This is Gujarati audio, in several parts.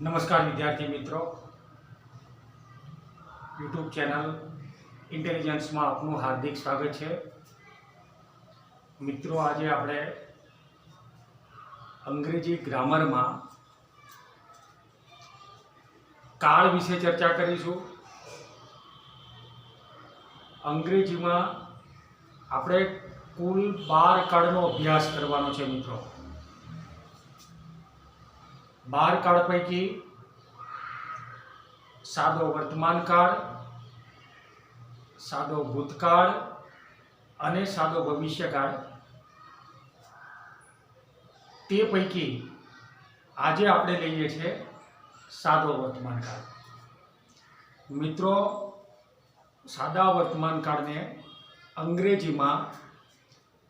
નમસ્કાર વિદ્યાર્થી મિત્રો, યુટ્યુબ ચેનલ ઇન્ટેલિજન્સમાં આપનું હાર્દિક સ્વાગત છે. મિત્રો, આજે આપણે અંગ્રેજી ગ્રામરમાં કાળ વિશે ચર્ચા કરીશું. અંગ્રેજીમાં આપણે કુલ 12 કાળનો અભ્યાસ કરવાનો છે. મિત્રો, 12 કાળ પૈકી સાદો વર્તમાન કાળ, સાદો ભૂતકાળ અને સાદો ભવિષ્યકાળ, તે પૈકી આજે આપણે લઈએ છીએ સાદો વર્તમાન કાળ. મિત્રો, સાદા વર્તમાન કાળને અંગ્રેજીમાં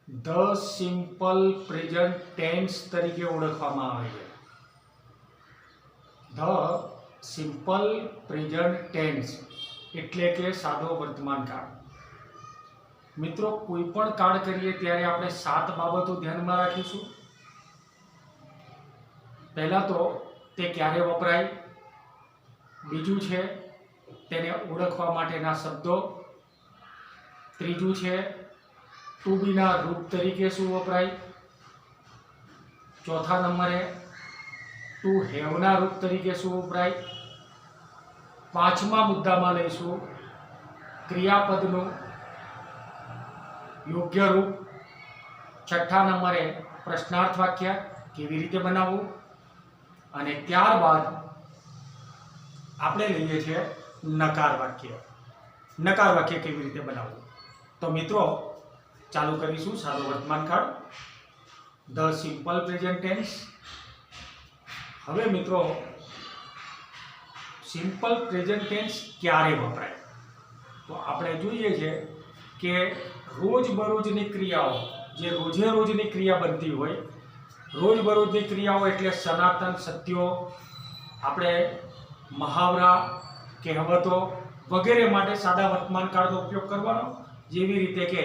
ધ સિમ્પલ પ્રેઝન્ટ ટેન્સ તરીકે ઓળખવામાં આવે છે. ધ સિમ્પલ પ્રેઝન્ટ ટેન્સ એટલે કે સાદો વર્તમાન કાળ. મિત્રો, કોઈ પણ કાળ કરીએ ત્યારે આપણે 7 બાબતો ધ્યાનમાં રાખીશું. પહેલા તો તે ક્યારે વપરાય, બીજું છે તેને ઓળખવા માટેના શબ્દો, ત્રીજું છે ટુ બીના રૂપ તરીકે શું વપરાય, ચોથા નંબરે ટુ હેવના રૂપ તરીકે શું વપરાય, પાંચમા મુદ્દામાં લઈશું ક્રિયાપદનું યોગ્ય રૂપ, છઠ્ઠા નંબરે પ્રશ્નાર્થ વાક્ય કેવી રીતે બનાવવું, અને ત્યારબાદ આપણે લઈએ છીએ નકાર વાક્ય. નકાર વાક્ય કેવી રીતે બનાવવું. તો મિત્રો, ચાલુ કરીશું સાદો વર્તમાન કાળ, ધ સિમ્પલ પ્રેઝન્ટ ટેન્સ. હવે મિત્રો, સિમ્પલ પ્રેઝન્ટ ટેન્સ ક્યારે વપરાય? તો આપણે જોઈએ છે કે રોજબરોજની ક્રિયાઓ, જે રોજે રોજની ક્રિયા બનતી હોય, રોજબરોજની ક્રિયાઓ એટલે સનાતન સત્યો, આપણે મહાવરા, કહેવતો વગેરે માટે સાદા વર્તમાન કાળનો ઉપયોગ કરવાનો. જેવી રીતે કે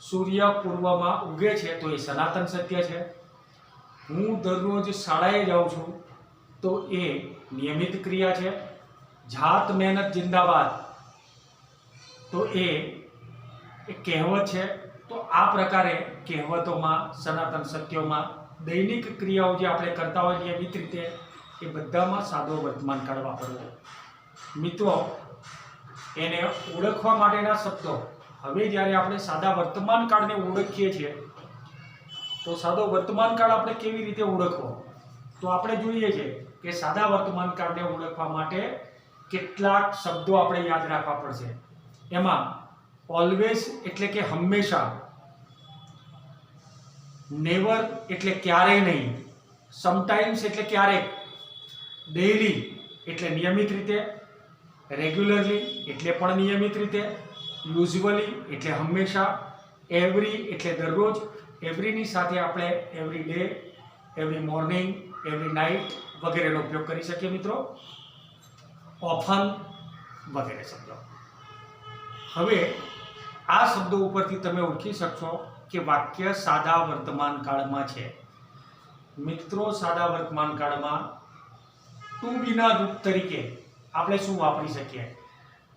સૂર્ય પૂર્વમાં ઉગે છે તો એ સનાતન સત્ય છે. હું દરરોજ શાળાએ જાઉં છું તો એ નિયમિત ક્રિયા છે. જાત મહેનત જિંદાબાદ તો એ કહેવત છે. તો આ પ્રકારે કહેવતોમાં, સનાતન સત્યોમાં દૈનિક ક્રિયાઓ જે આપણે કરતા હોય નિયમિત રીતે, એ બધામાં સાદો વર્તમાન કાળ વાપરવો. મિત્રો, એને ઓળખવા માટેના શબ્દો. હવે જ્યારે આપણે સાદા વર્તમાન કાળને ઓળખીએ છીએ તો સાદો વર્તમાન કાળ આપણે કેવી રીતે ઓળખવો? તો આપણે જોઈએ છે કે સાદા વર્તમાન કાળને ઓળખવા માટે કેટલાક શબ્દો આપણે યાદ રાખવા પડશે. એમાં ઓલવેઝ એટલે કે હંમેશા, નેવર એટલે ક્યારેય નહીં, સમટાઈમ્સ એટલે ક્યારેક, ડેઈલી એટલે નિયમિત રીતે, રેગ્યુલરલી એટલે પણ નિયમિત રીતે, યુઝ્યુઅલી એટલે હંમેશા, એવરી એટલે દરરોજ, એવરીની સાથે આપણે every day, every morning, every night વગેરેનો ઉપયોગ કરી શકીએ. મિત્રો, ઓફન વગેરે શબ્દો. હવે આ શબ્દો ઉપરથી તમે ઓળખી શકશો કે વાક્ય સાદા વર્તમાન કાળમાં છે. મિત્રો, સાદા વર્તમાન કાળમાં ટુ બીના રૂપ તરીકે આપણે શું વાપરી શકીએ?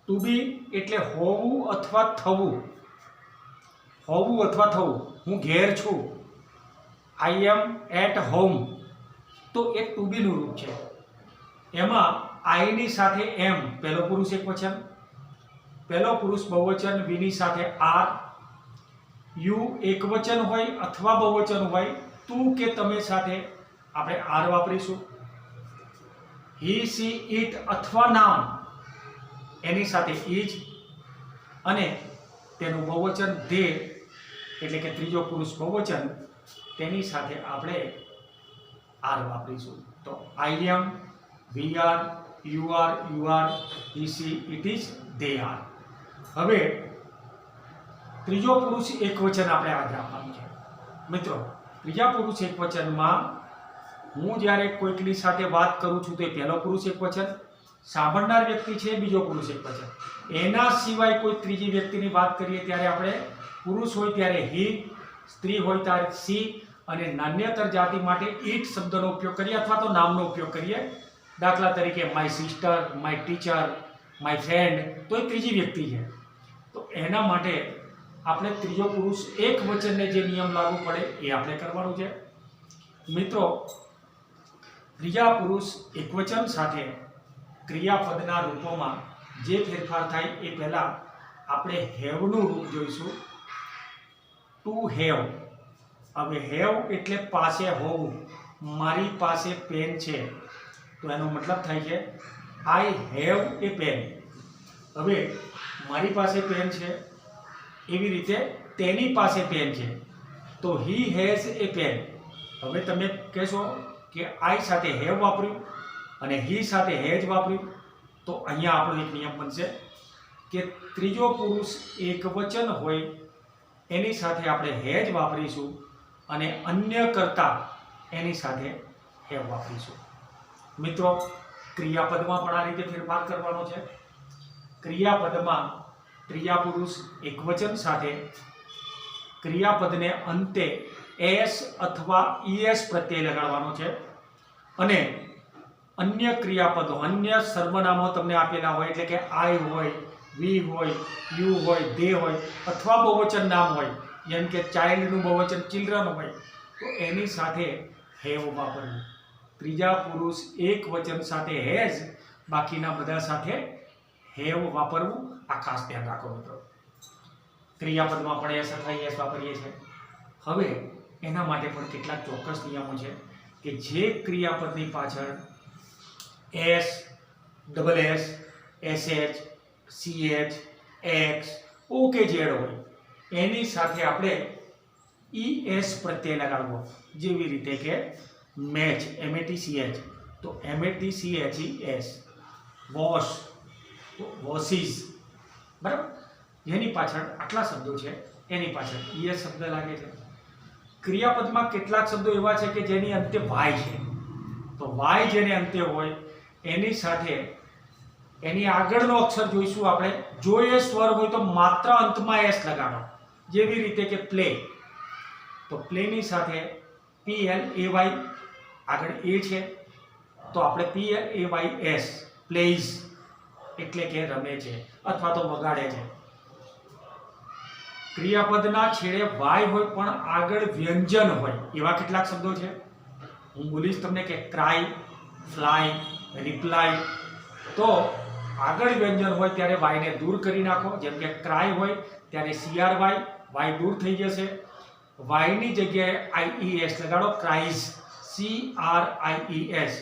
ટુ બી એટલે હોવું અથવા થવું. હોવું અથવા થવું. હું ઘેર છું, આઈ એમ એટ હોમ, તો એ ટુ બીનું રૂપ છે. એમાં આઈની સાથે એમ પહેલો પુરુષ એકવચન, પહેલો પુરુષ બહુવચન વીની સાથે આર, યુ એકવચન હોય અથવા બહુવચન હોય, તું કે તમે સાથે આપણે આર વાપરીશું. હી, સી, ઇટ અથવા નામ એની સાથે ઇજ, અને તેનું બહુવચન ધે એટલે કે ત્રીજો પુરુષ બહુવચન, તેની સાથે આપણે આર વાપરીશું. તો I am, we are, you are, he, she, it is, they are. હવે ત્રીજો પુરુષ એકવચન આપણે યાદ રાખવાનું છે. મિત્રો, ત્રીજા પુરુષ એકવચનમાં હું જ્યારે કોઈકની સાથે વાત કરું છું તો એ પહેલો પુરુષ એકવચન, સાંભળનાર વ્યક્તિ છે બીજો પુરુષ એકવચન. એના સિવાય કોઈ ત્રીજી વ્યક્તિની વાત કરીએ ત્યારે આપણે પુરુષ હોય ત્યારે હી, સ્ત્રી હોય ત્યારે સી, અને નાન્યતર જાતિ માટે ઇટ શબ્દનો ઉપયોગ કરીએ અથવા તો નામનો ઉપયોગ કરીએ. દાખલા તરીકે my sister, my teacher, my friend, તો એ ત્રીજી વ્યક્તિ છે. તો એના માટે આપણે ત્રીજો પુરુષ એક વચનને જે નિયમ લાગુ પડે એ આપણે કરવાનું છે. મિત્રો, ત્રીજા પુરુષ એકવચન સાથે ક્રિયાપદના રૂપોમાં જે ફેરફાર થાય એ પહેલાં આપણે હેવનું રૂપ જોઈશું. To have. હવે હેવ એટલે પાસે હોવું. મારી પાસે પેન છે તો એનો મતલબ થાય છે આઈ હેવ એ પેન. હવે મારી પાસે પેન છે, એવી રીતે તેની પાસે પેન છે તો હી હેઝ એ પેન. હવે તમે કહેશો કે આઈ સાથે હેવ વાપર્યું અને હી સાથે હેઝ વાપર્યું, તો અહીંયા આપણો એક નિયમ બનશે કે ત્રીજો પુરુષ એકવચન હોય એની સાથે આપણે હેઝ વાપરીશું અને અન્ય કરતા એની સાથે હેવ વાપરીશું. મિત્રો, ક્રિયાપદમાં પણ આ રીતે ફેરફાર કરવાનો છે. ક્રિયાપદમાં ત્રીજા પુરુષ એકવચન સાથે ક્રિયાપદને અંતે એસ અથવા ઈએસ પ્રત્યય લગાડવાનો છે અને અન્ય ક્રિયાપદો, અન્ય સર્વનામો તમને આપેલા હોય, એટલે કે આઈ હોય, વી હોય, યુ હોય, ધે હોય અથવા બહુવચન નામ હોય, જેમ કે ચાઇલ્ડનું બહુવચન ચિલ્ડ્રન હોય, તો એની સાથે હેવ વાપરવું. ત્રીજા પુરુષ એક વચન સાથે હેઝ, બાકીના બધા સાથે હેવ વાપરવું. આ ખાસ ધ્યાન રાખો મિત્રો. ક્રિયાપદમાં પણ એસ અથવા એસ વાપરીએ છીએ. હવે એના માટે પણ કેટલાક ચોક્કસ નિયમો છે કે જે ક્રિયાપદની પાછળ S, double S, SH, CH, x, okay Z હોય એની સાથે આપણે ઈએસ પ્રત્યય લગાડવો. જેવી રીતે કે મેચ, એમએટીસીએચ, તો એમએટીસીએચઈએસ. વોશ, તો વોશિસ. બરાબર? જેની પાછળ આટલા શબ્દો છે એની પાછળ ઈએસ શબ્દ લાગે છે. ક્રિયાપદમાં કેટલાક શબ્દો એવા છે કે જેની અંતે વાય છે, તો વાય જેને અંતે હોય એની સાથે એની આગળનો અક્ષર જોઈશું આપણે. જો એ સ્વર હોય તો માત્ર અંતમાં એસ લગાડો. જેવી રીતે કે પ્લે, તો પ્લેની સાથે PLAY આગળ એ છે તો આપણે PLAYS, પ્લેઝ એટલે કે રમે છે અથવા તો વગાડે છે. ક્રિયાપદના છેડે વાય હોય પણ આગળ વ્યંજન હોય એવા કેટલાક શબ્દો છે. હું બોલીશ તમને કે ક્રાય, ફ્લાય, રિપ્લાય. તો આગળ વ્યંજન હોય ત્યારે વાયને દૂર કરી નાખો. જેમ કે ક્રાય હોય ત્યારે CRY, વાય દૂર થઈ જશે. વાયની જગ્યાએ IES લગાડો, ક્રાઇઝ, CRIES,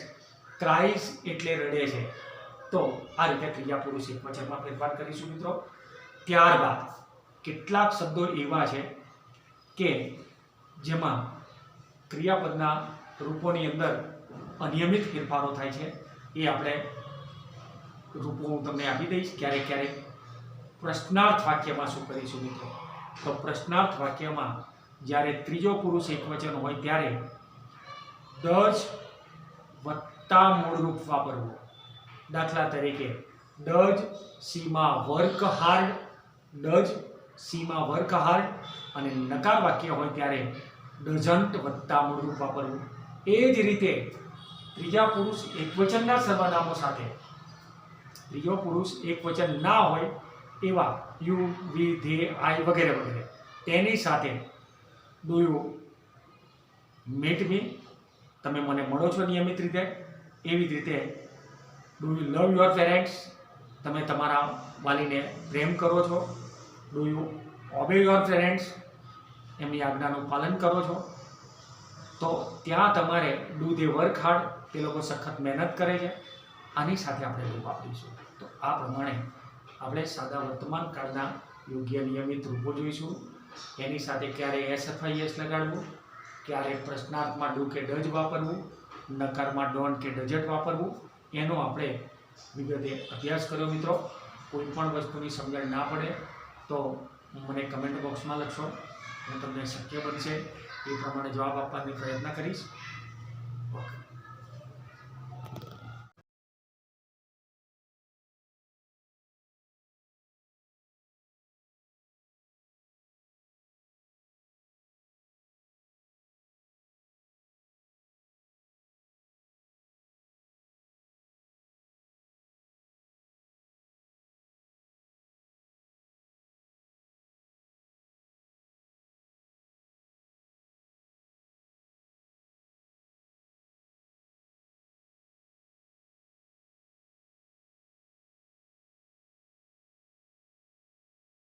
ક્રાઇઝ એટલે રડે છે. તો આ રીતે ક્રિયા પુરુષ એકવચનમાં ફેરફાર કરીશું મિત્રો. ત્યારબાદ કેટલાક શબ્દો એવા છે કે જેમાં ક્રિયાપદના રૂપોની અંદર અનિયમિત ફેરફારો થાય છે. એ આપણે રૂપો હું તમને આપી દઈશ. ક્યારેક ક્યારેક પ્રશ્નાર્થ વાક્યમાં શું કરીશું મિત્રો, તો પ્રશ્નાર્થ વાક્યમાં જ્યારે ત્રીજો પુરુષ એકવચન હોય ત્યારે ડઝ વત્તા મૂળરૂપ વાપરવું. દાખલા તરીકે does Seema work hard, does Seema work hard. અને નકાર વાક્ય હોય ત્યારે ડઝન્ટ વત્તા મૂળરૂપ વાપરવું. એ જ રીતે ત્રીજા પુરુષ એકવચનના સર્વનામો સાથે ત્રીજો પુરુષ એકવચન ના હોય એવા યુ, વી, ધે, આઈ વગેરે વગેરે તેની સાથે ડુ યુ મીટ મી, તમે મને મળો છો નિયમિત રીતે. એવી જ રીતે do you love your parents, તમે તમારા વાલીને પ્રેમ કરો છો. Do you obey your parents, એમની આજ્ઞાનું પાલન કરો છો. તો ત્યાં તમારે ડુ ધે વર્ક હાર્ડ, તે લોકો સખત મહેનત કરે છે. આની સાથે આપણે રૂપ આપીશું. તો આ પ્રમાણે આપણે સાદા વર્તમાન કાળના યોગ્ય નિયમિત રૂપો જોઈશું. એની સાથે ક્યારે એસ અથવા યસ લગાડવું, ક્યારે પ્રશ્નાર્થમાં ડુ કે ડઝ વાપરવું, નકારમાં ડોન્ટ કે ડઝન્ટ વાપરવું, એનો આપણે વિગતે અભ્યાસ કર્યો મિત્રો. કોઈ પણ વસ્તુની સમજણ ના પડે તો મને કમેન્ટ બોક્સમાં લખશો. હું તમને શક્ય બનશે એ પ્રમાણે જવાબ આપવાનો પ્રયત્ન કરીશ.